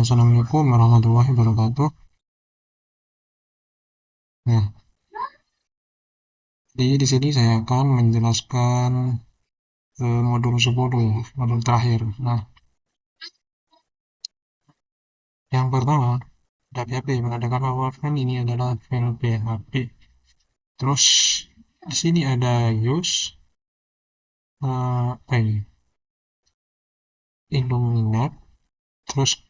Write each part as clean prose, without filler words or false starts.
Assalamualaikum warahmatullahi wabarakatuh. Nah, di sini saya akan menjelaskan modul 10, modul terakhir. Nah, yang pertama, ada PHP. Menandakan bahwa file ini adalah file PHP. Terus, di sini ada use Illuminate, terus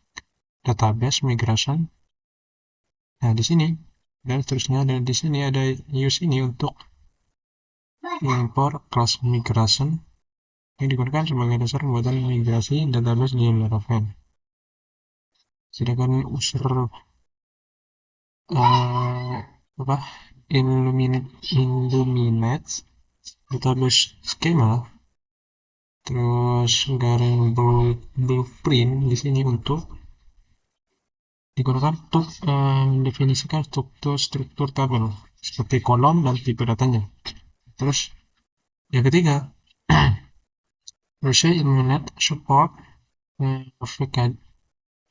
database migration. Nah, di sini dan seterusnya, dan di sini ada use ini untuk import class migration yang digunakan sebagai dasar pembuatan migrasi database di Laravel. Sedangkan user apa Illuminate database schema, terus garing blueprint di sini untuk digunakan untuk mendefinisikan struktur tabel seperti kolom dan tipe datanya. Terus yang ketiga, versi Illuminate support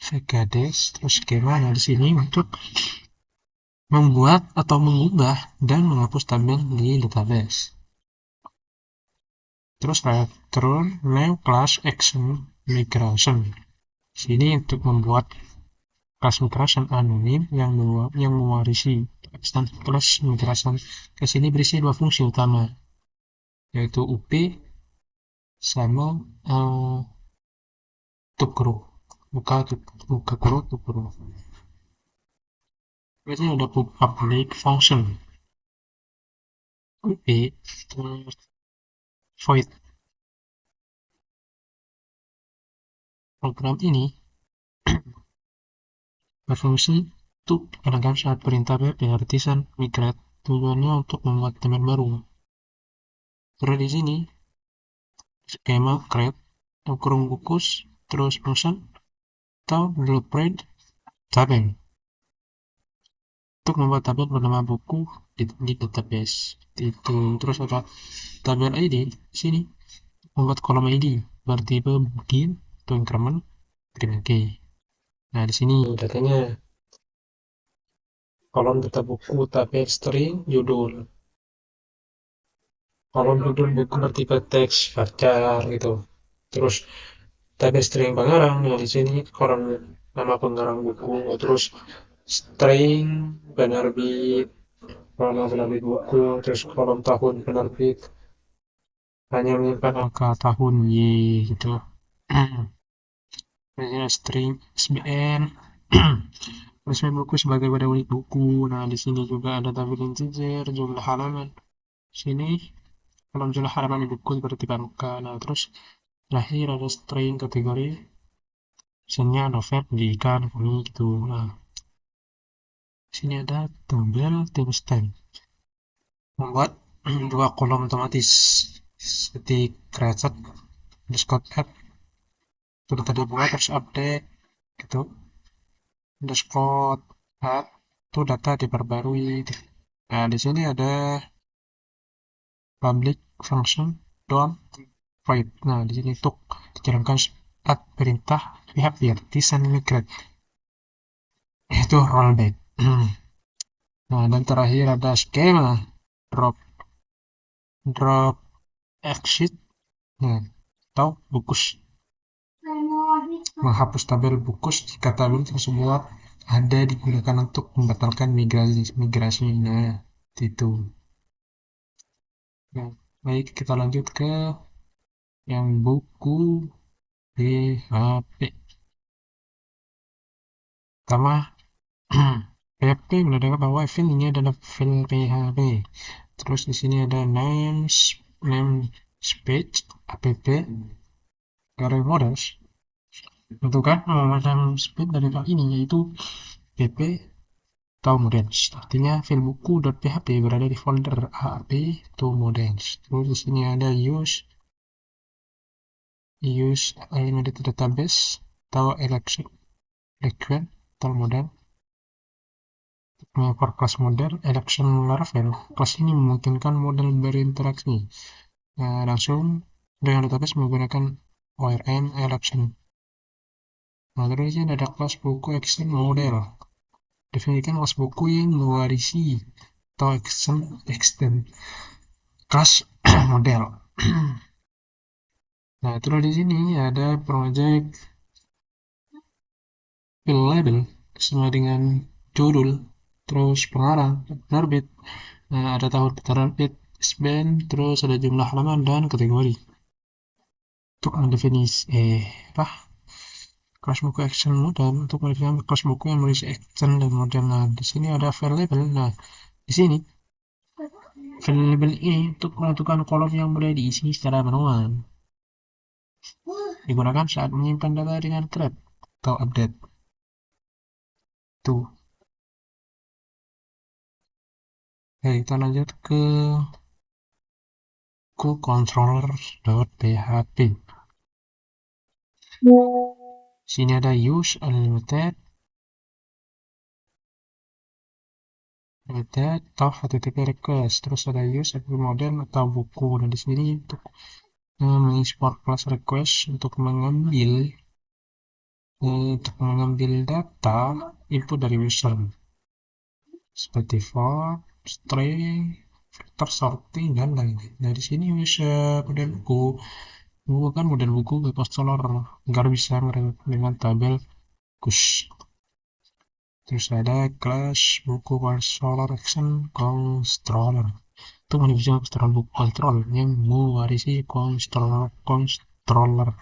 VKDs terus skema. Nah, di sini untuk membuat atau mengubah dan menghapus tabel di database. Terus return new class action migration. Sini untuk membuat class migration anonim yang mewarisi class migration. Ke sini berisi dua fungsi utama, yaitu up sama tukuru. Buka kurung tukuru. Biasanya ada public function up void. Program ini berfungsi untuk digunakan saat perintah PHP artisan migrate. Tujuannya untuk membuat teman baru. Terus di sini skema create kurung bukus, terus function atau blueprint tabel untuk membuat tabel bernama buku di database. Itu terus ada tabel ID di sini membuat kolom ID bertipe begin atau increment terima kasih. Nah, di sini datanya kolom data buku tabel string judul, kolom judul buku bertipe teks varchar gitu. Terus tabel string pengarang, nah di sini kolom nama pengarang buku, terus string penerbit, kolom penerbit buku, terus kolom tahun penerbit hanya menyimpan angka tahun Y gitu. Misalnya string SBN resmi buku sebagai pada unit buku. Nah, di sini juga ada tabel integer, jumlah halaman. Sini kolom jumlah halaman di buku berarti angka. Nah, terus terakhir ada string kategori. Misalnya novel, pendidikan, komik gitu. Nah, sini ada tabel timestamp. Membuat dua kolom otomatis seperti created underscore app itu tadi buat terus update gitu underscore app itu data diperbarui. Nah, di sini ada public function don't void. Nah, di sini untuk dijalankan saat perintah pihak artisan migrate itu rollback. Nah, dan terakhir ada skema drop exit, nah, atau bukus menghapus tabel bukus jika tabel tersebut ada digunakan untuk membatalkan migrasi. Nah, itu. Nah, baik, kita lanjut ke yang buku PHP. Pertama, PHP menandakan bahwa file ini adalah file PHP. Terus di sini ada namespace app garing models. Tentukan namespace dari file ini yaitu pp atau models. Artinya file buku.php berada di folder app atau models. Terus di sini ada use element database atau election atau model. For class model election Laravel, kelas ini memungkinkan model berinteraksi langsung dengan database menggunakan ORM election. Nah, terus ini ada kelas buku action model. Definisikan kelas buku yang mewarisi atau extend kelas model. Nah, terus di sini ada project field label sesuai dengan judul, terus pengarang, penerbit. Nah, ada tahun penerbit, ISBN, terus ada jumlah halaman dan kategori. Untuk mendefinisi apa? Kelas buku action model untuk mendefinisikan kelas buku yang berisi action dan model. Nah, di sini ada file label. Nah, di sini file label ini untuk menentukan kolom yang boleh diisi secara manual. Digunakan saat menyimpan data dengan create atau update. Tuh. Oke, kita lanjut ke controller.php. Sini ada use unlimited, atau HTTP request. Terus ada use atau model atau buku. Nah, di sini untuk mengekspor class request untuk mengambil data input dari user seperti for, string, filter, sorting, dan lain-lain. Nah, di sini bisa model buku. Buku kan model buku bebas color agar bisa dengan tabel kus. Terus ada kelas buku controller action controller. Itu modifikasi controller buku control yang mewarisi controller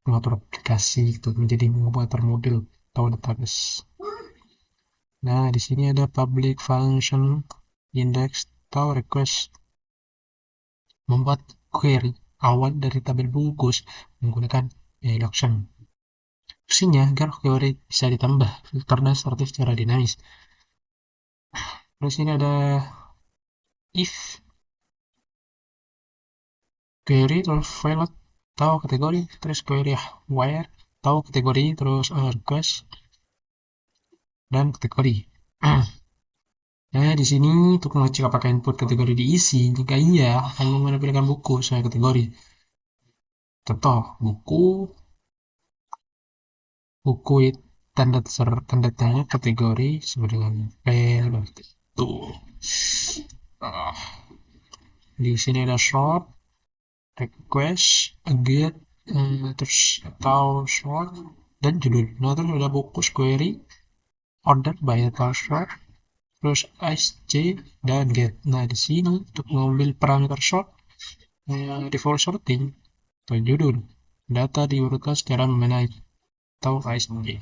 mengatur aplikasi itu menjadi mengatur model atau database. Nah, di sini ada public function index atau request membuat query awal dari tabel bungkus menggunakan introduction. Fungsinya agar query bisa ditambah filter dan sortir secara dinamis. Terus ini ada if query terus valid atau kategori, terus query where atau kategori, terus request dan kategori. Nah, di sini untuk mengecek apakah input kategori diisi. Jika iya, akan menampilkan buku sesuai kategori. Contoh, buku tanda tanya kategori sesuai dengan file itu. Ah, di sini ada short, request, get, terus atau short dan judul. Nah, terus ada buku query, order by atau short, terus ISC dan get. Nah, di sini untuk mengambil parameter short, default sorting atau judul, data diurutkan secara menaik atau ISC.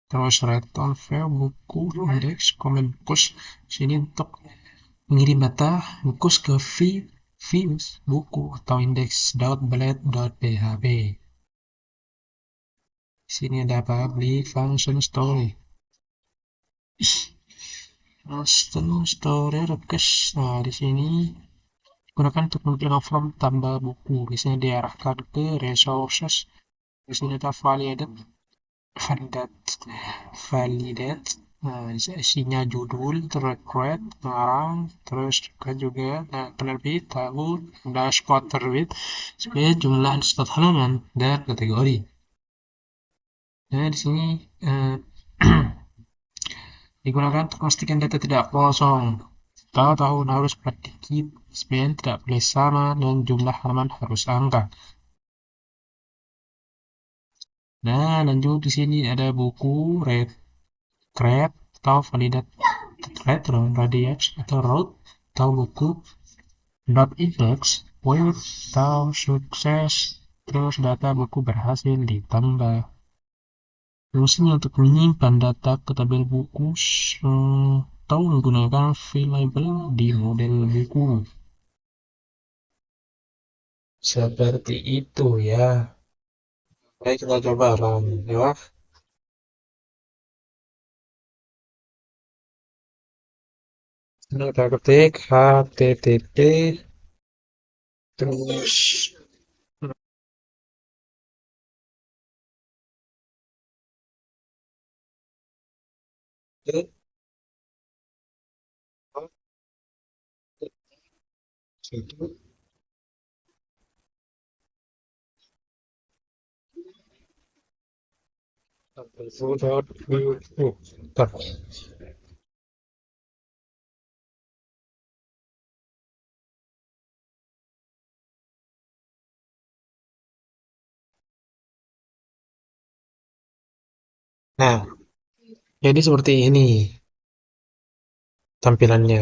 Terus return view buku index komen bukus sini untuk mengirim data bukus ke views buku atau index.blade.php. Sini ada public function story. Function story request. Nah, di sini gunakan untuk memilih form tambah buku. Biasanya diarahkan ke resources. Di sini ada validate. Nah, isinya judul, terus pengarang, terus juga nah, penerbit, tahun, dashboard terbit, sebagai jumlah slot halaman dan kategori. Nah, di sini eh, digunakan untuk memastikan data tidak kosong. Kalau tahun harus berdikit, sebenarnya tidak boleh sama, dan jumlah halaman harus angka. Nah, lanjut di sini ada buku, create, atau validate, retro, radius, atau root, atau buku, dot index, with, atau sukses, terus data buku berhasil ditambah. Fungsinya untuk menyimpan data ke tabel buku atau menggunakan file label di model buku. Seperti itu ya. Baik, kita coba run ya. Ini kita ketik http terus Bentar. Nah, jadi seperti ini tampilannya.